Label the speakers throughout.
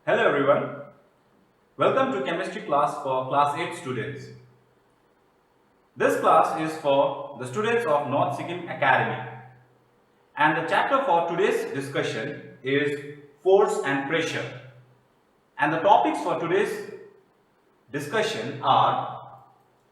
Speaker 1: Hello everyone, welcome to chemistry class for class 8 students. This class is for the students of North Sikkim Academy and the chapter for today's discussion is force and pressure, and the topics for today's discussion are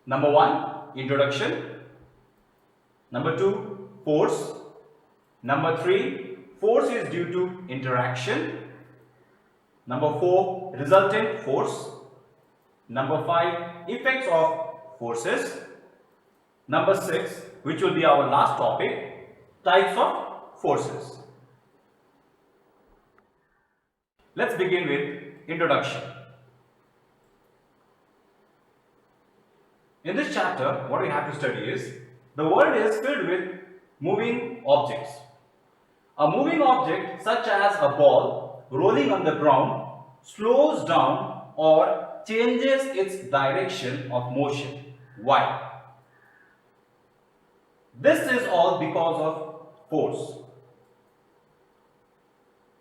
Speaker 1: number 1 introduction, number 2 force, number 3 force is due to interaction, number 4 resultant force, number 5 effects of forces, number 6 which will be our last topic, types of forces. Let's begin with introduction. In this chapter what we have to study is the world is filled with moving objects. A moving object such as a ball rolling on the ground slows down or changes its direction of motion. Why? This is all because of force.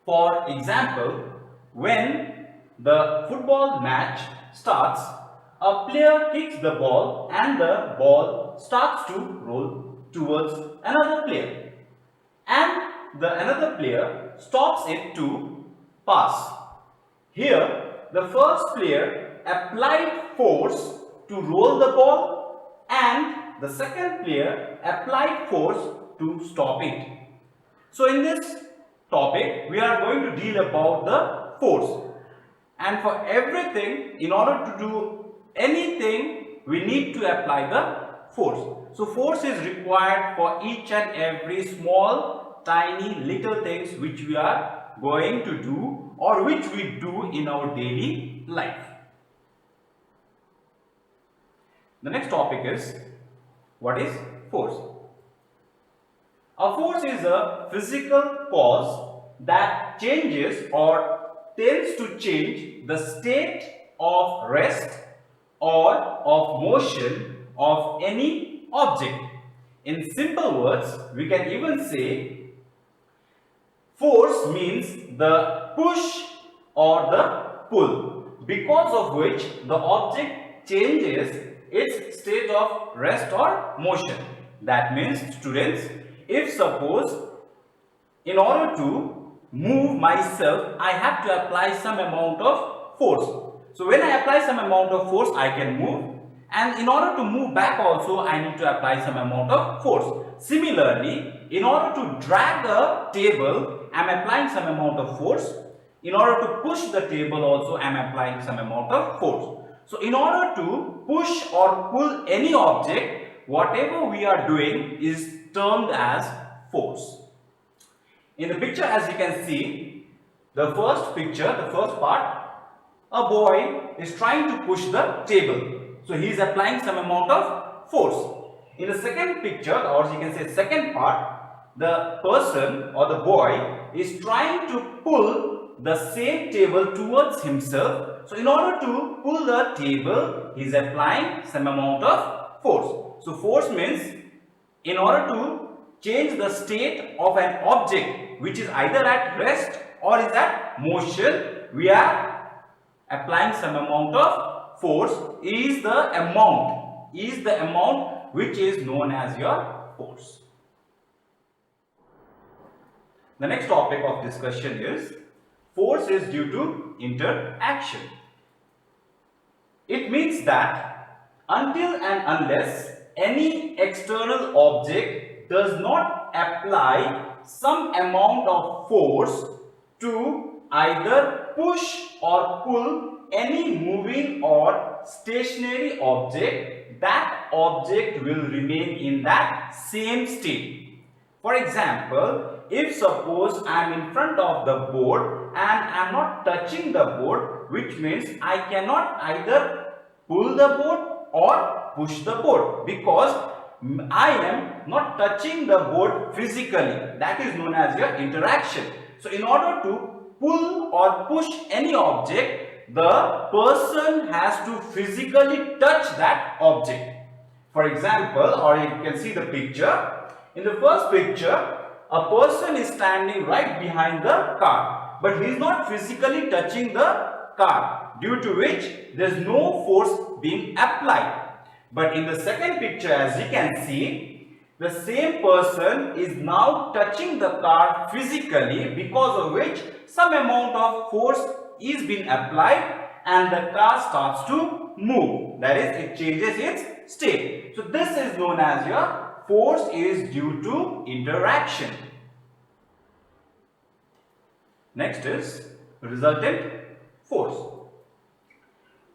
Speaker 1: For example, when the football match starts, a player kicks the ball and the ball starts to roll towards another player, and another player stops it to pass. Here, the first player applied force to roll the ball and the second player applied force to stop it. So in this topic, we are going to deal about the force. And for everything, in order to do anything, we need to apply the force. So force is required for each and every small, tiny, little things which we are going to do or which we do in our daily life. The next topic is, what is force? A force is a physical cause that changes or tends to change the state of rest or of motion of any object. In simple words, we can even say force means the push or the pull, because of which the object changes its state of rest or motion. That means, students, if suppose in order to move myself, I have to apply some amount of force. So when I apply some amount of force, I can move, and in order to move back also, I need to apply some amount of force. Similarly, in order to drag a table, I am applying some amount of force. In order to push the table also, I am applying some amount of force. So in order to push or pull any object, whatever we are doing is termed as force. In the picture, as you can see, the first picture, the first part, a boy is trying to push the table. So he is applying some amount of force. In the second picture, or you can say second part, the person or the boy is trying to pull the same table towards himself. So in order to pull the table, he is applying some amount of force. So force means in order to change the state of an object which is either at rest or is at motion, we are applying some amount of force. Is the amount which is known as your force. The next topic of discussion is force is due to interaction. It means that until and unless any external object does not apply some amount of force to either push or pull any moving or stationary object, that object will remain in that same state. For example, if suppose I am in front of the board and I am not touching the board, which means I cannot either pull the board or push the board, because I am not touching the board physically. That is known as your interaction. So in order to pull or push any object, the person has to physically touch that object. For example, or you can see the picture. In the first picture, a person is standing right behind the car. but he is not physically touching the car, due to which there is no force being applied. But in the second picture, as you can see, the same person is now touching the car physically, because of which some amount of force is being applied and the car starts to move. That is, it changes its state. So this is known as your force is due to interaction. Next is resultant force.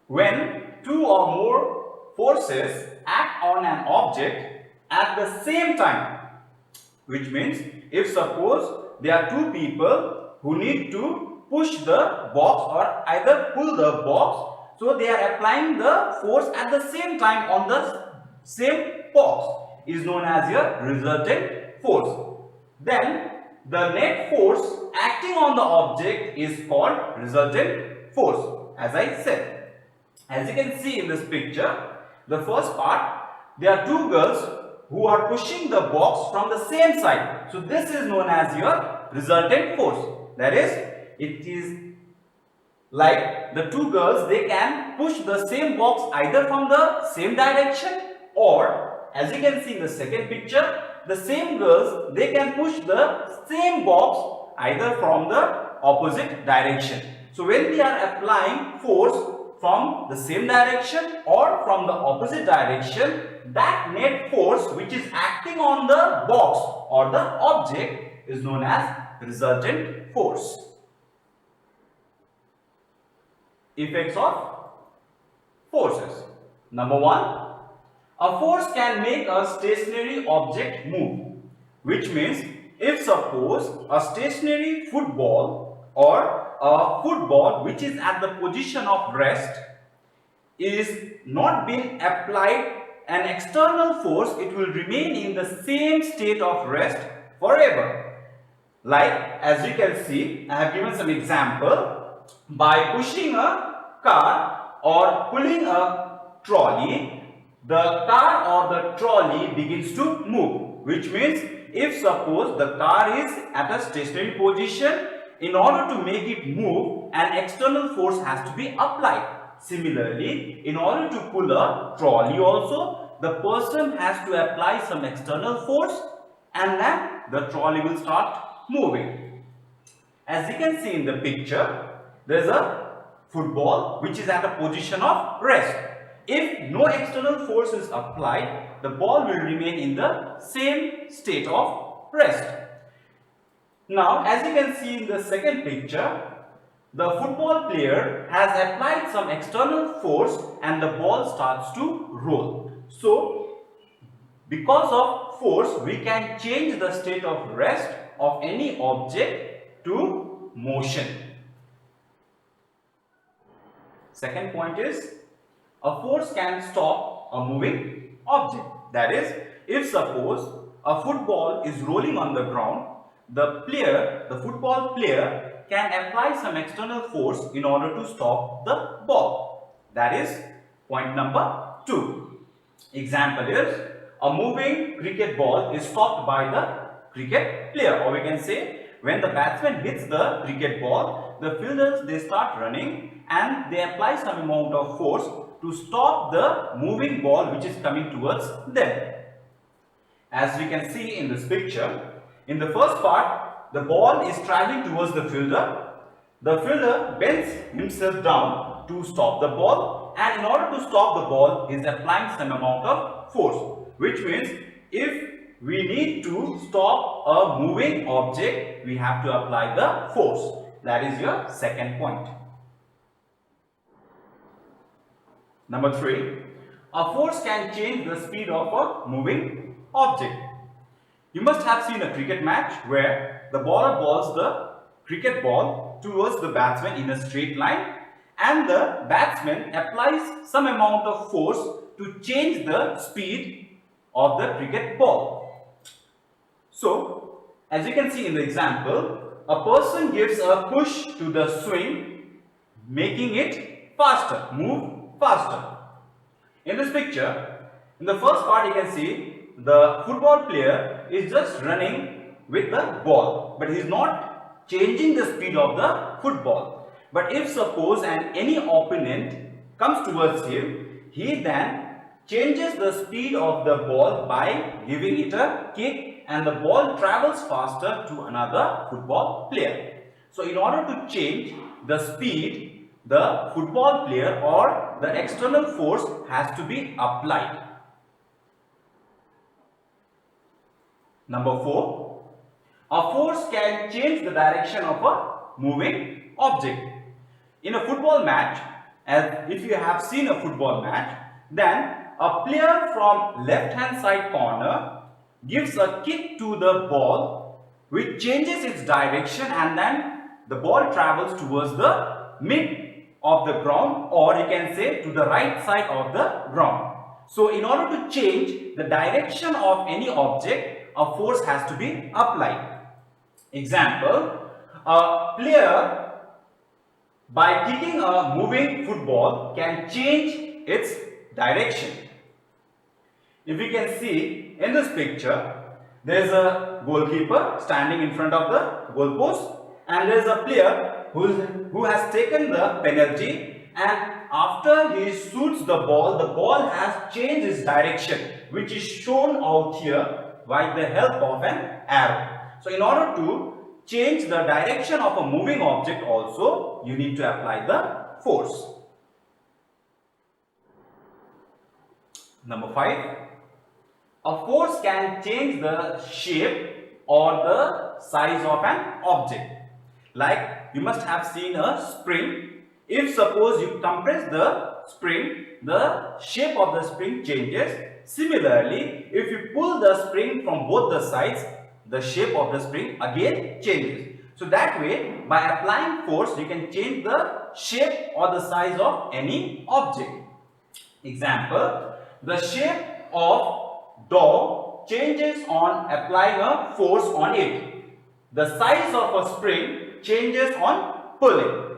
Speaker 1: When two or more forces act on an object at the same time, which means if suppose there are two people who need to push the box or either pull the box, so they are applying the force at the same time on the same box, is known as your resultant force. Then the net force acting on the object is called resultant force, as I said. As you can see in this picture, the first part, there are two girls who are pushing the box from the same side. So this is known as your resultant force. That is, it is like the two girls, they can push the same box either from the same direction, or as you can see in the second picture, the same girls, they can push the same box either from the opposite direction. So when we are applying force from the same direction or from the opposite direction, that net force which is acting on the box or the object is known as resultant force. Effects of forces. Number one, a force can make a stationary object move, which means if suppose a stationary football or a football which is at the position of rest is not being applied an external force, it will remain in the same state of rest forever. Like as you can see, I have given some example. By pushing a car or pulling a trolley, the car or the trolley begins to move, which means if suppose the car is at a stationary position, in order to make it move, an external force has to be applied. Similarly, in order to pull a trolley also, the person has to apply some external force and then the trolley will start moving. As you can see in the picture, there is a football which is at a position of rest. If no external force is applied, the ball will remain in the same state of rest. Now, as you can see in the second picture, the football player has applied some external force and the ball starts to roll. So, because of force, we can change the state of rest of any object to motion. Second point is, a force can stop a moving object. That is, if suppose a football is rolling on the ground, the football player can apply some external force in order to stop the ball. That is point number 2. Example is, a moving cricket ball is stopped by the cricket player, or we can say when the batsman hits the cricket ball, the fielders, they start running and they apply some amount of force to stop the moving ball which is coming towards them. As we can see in this picture, in the first part, the ball is traveling towards the fielder. The fielder bends himself down to stop the ball, and in order to stop the ball, he is applying some amount of force, which means if we need to stop a moving object, we have to apply the force. That is your second point. Number 3, a force can change the speed of a moving object. You must have seen a cricket match where the bowler balls the cricket ball towards the batsman in a straight line, and the batsman applies some amount of force to change the speed of the cricket ball. So, as you can see in the example, a person gives a push to the swing, making it faster, move faster. In this picture, in the first part you can see the football player is just running with the ball, but he is not changing the speed of the football. But if suppose any opponent comes towards him, he then changes the speed of the ball by giving it a kick, and the ball travels faster to another football player. So in order to change the speed, the football player or the external force has to be applied. Number 4, a force can change the direction of a moving object. In a football match, as if you have seen a football match, then a player from left hand side corner gives a kick to the ball which changes its direction, and then the ball travels towards the mid of the ground, or you can say to the right side of the ground. So in order to change the direction of any object, a force has to be applied. Example, a player by kicking a moving football can change its direction. If you can see in this picture, there is a goalkeeper standing in front of the goal post, and there is a player who has taken the penalty, and after he shoots the ball has changed its direction, which is shown out here by the help of an arrow. So in order to change the direction of a moving object also, you need to apply the force. Number 5. A force can change the shape or the size of an object. Like you must have seen a spring. If suppose you compress the spring, the shape of the spring changes. Similarly, if you pull the spring from both the sides, the shape of the spring again changes. So that way, by applying force, you can change the shape or the size of any object. Example, the shape of dog changes on applying a force on it. The size of a spring changes on pulling.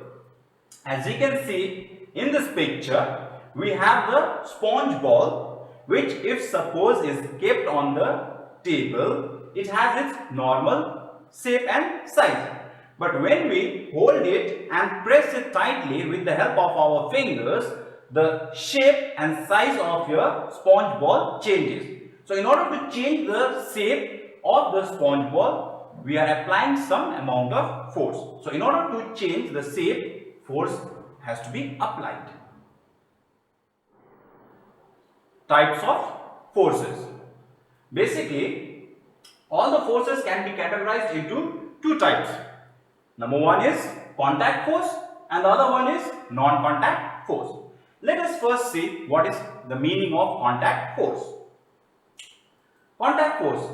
Speaker 1: As you can see in this picture, we have the sponge ball, which if suppose is kept on the table, it has its normal shape and size. But when we hold it and press it tightly with the help of our fingers, the shape and size of your sponge ball changes. So in order to change the shape of the sponge ball, we are applying some amount of force. So in order to change the shape, force has to be applied. Types of forces. Basically, all the forces can be categorized into two types. Number 1 is contact force and the other one is non-contact force. Let us first see what is the meaning of contact force. Contact force,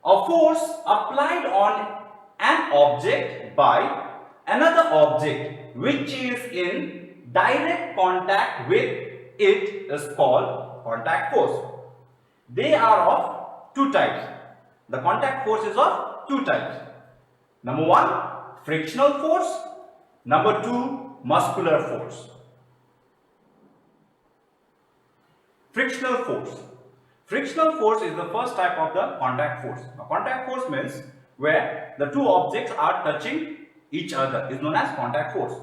Speaker 1: a force applied on an object by another object which is in direct contact with it is called contact force. They are of two types. The contact force is of two types. Number 1, frictional force. Number 2, muscular force. Frictional force. Frictional force is the first type of the contact force. Now, contact force means where the two objects are touching each other is known as contact force.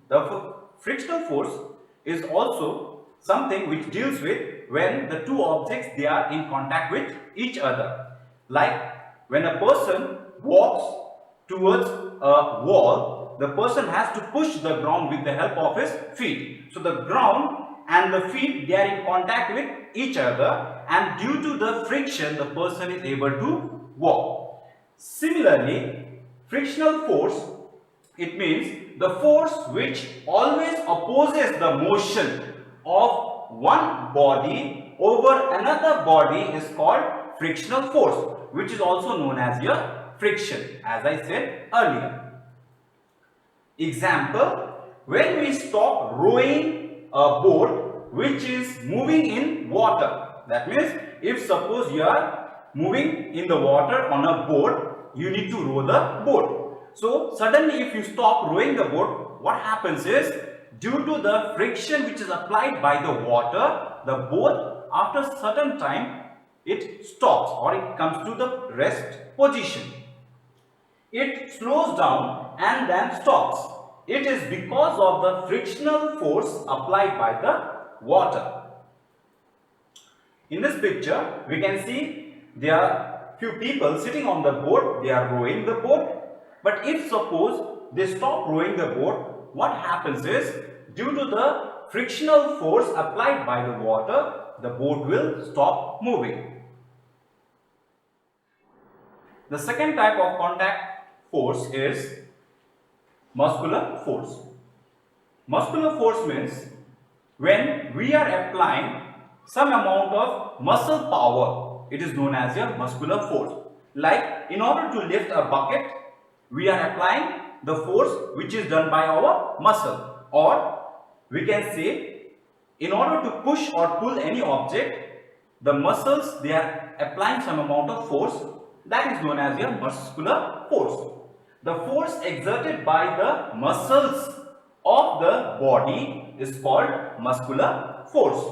Speaker 1: The frictional force is also something which deals with when the two objects they are in contact with each other. Like when a person walks towards a wall, the person has to push the ground with the help of his feet. So the ground and the feet they are in contact with each other, and due to the friction the person is able to walk. Similarly, frictional force, it means the force which always opposes the motion of one body over another body is called frictional force, which is also known as your friction, as I said earlier. Example, when we stop rowing a boat which is moving in water, that means if suppose you are moving in the water on a boat, you need to row the boat. So suddenly if you stop rowing the boat, what happens is due to the friction which is applied by the water, the boat after certain time it stops or it comes to the rest position. it slows down and then stops. It is because of the frictional force applied by the water. In this picture, we can see there are few people sitting on the boat. They are rowing the boat. But if suppose they stop rowing the boat, what happens is, due to the frictional force applied by the water, the boat will stop moving. The second type of contact force is muscular force. Muscular force means when we are applying some amount of muscle power, it is known as a muscular force. Like in order to lift a bucket, we are applying the force which is done by our muscle, or we can say in order to push or pull any object, the muscles, they are applying some amount of force, that is known as a muscular force. The force exerted by the muscles of the body is called muscular force.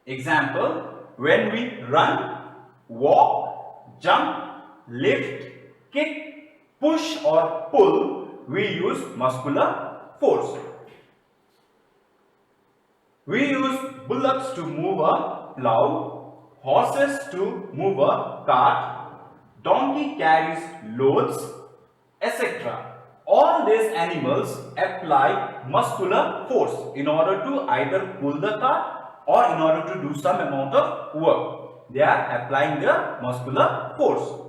Speaker 1: Example, when we run, walk, jump, lift, kick, push or pull, we use muscular force. We use bullocks to move a plow, horses to move a cart, donkey carries loads, etc. All these animals apply muscular force in order to either pull the cart or in order to do some amount of work. They are applying their muscular force.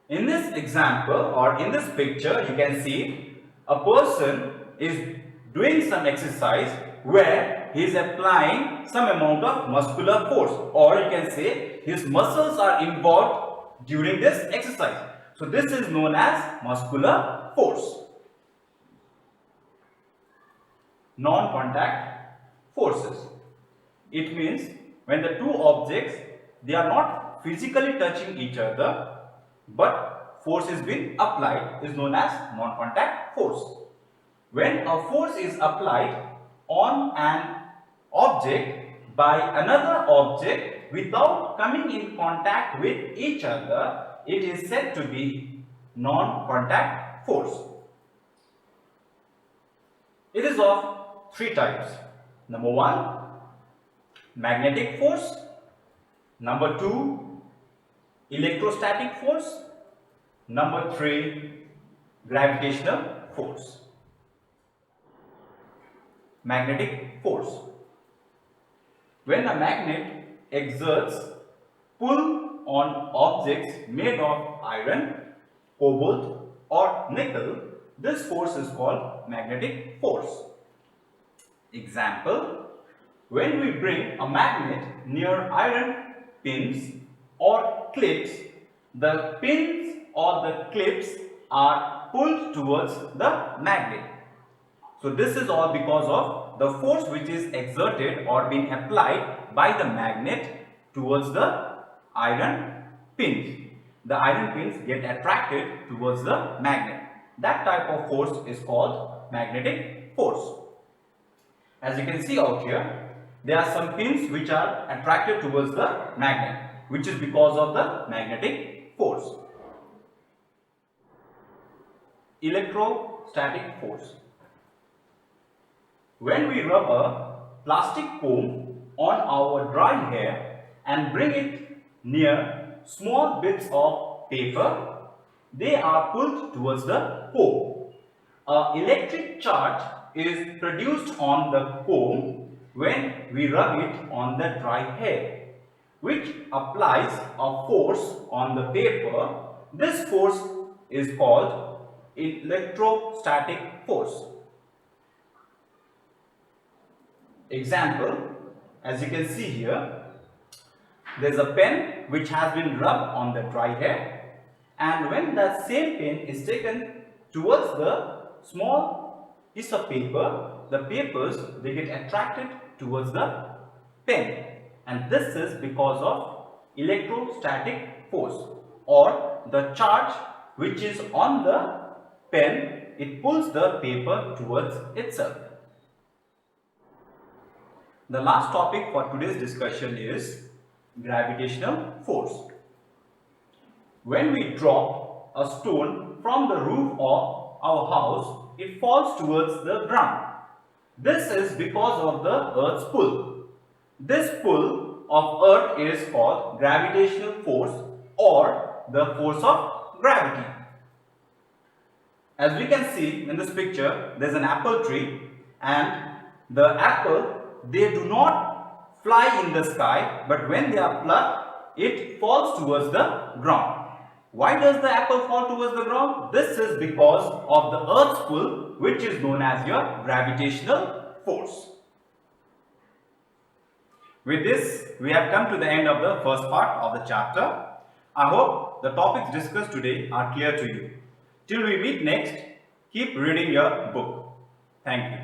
Speaker 1: In this example or in this picture, you can see a person is doing some exercise where he is applying some amount of muscular force, or you can say his muscles are involved during this exercise. So this is known as muscular force. Non-contact forces. It means when the two objects, they are not physically touching each other, but force is being applied, is known as non-contact force. When a force is applied on an object by another object without coming in contact with each other, it is said to be non-contact force. It is of three types. Number one, magnetic force. Number two, electrostatic force. Number three, gravitational force. Magnetic force. When a magnet exerts pull on objects made of iron, cobalt or nickel, this force is called magnetic force. Example, when we bring a magnet near iron pins or clips, the pins or the clips are pulled towards the magnet. So this is all because of the force which is exerted or being applied by the magnet towards the iron pins. The iron pins get attracted towards the magnet. That type of force is called magnetic force. As you can see out here, there are some pins which are attracted towards the magnet, which is because of the magnetic force. Electrostatic force. When we rub a plastic comb on our dry hair and bring it near small bits of paper, they are pulled towards the comb. An electric charge is produced on the comb when we rub it on the dry hair, which applies a force on the paper. This force is called electrostatic force. Example, as you can see here, there is a pen which has been rubbed on the dry hair, and when that same pen is taken towards the small piece of paper, the papers, they get attracted towards the pen, and this is because of electrostatic force, or the charge which is on the pen, it pulls the paper towards itself. The last topic for today's discussion is gravitational force. When we drop a stone from the roof of our house, it falls towards the ground. This is because of the earth's pull. This pull of earth is called gravitational force or the force of gravity. As we can see in this picture, there is an apple tree, and the apple, they do not fly in the sky, but when they are plucked, it falls towards the ground. Why does the apple fall towards the ground? This is because of the earth's pull, which is known as your gravitational force. With this, we have come to the end of the first part of the chapter. I hope the topics discussed today are clear to you. Till we meet next, keep reading your book. Thank you.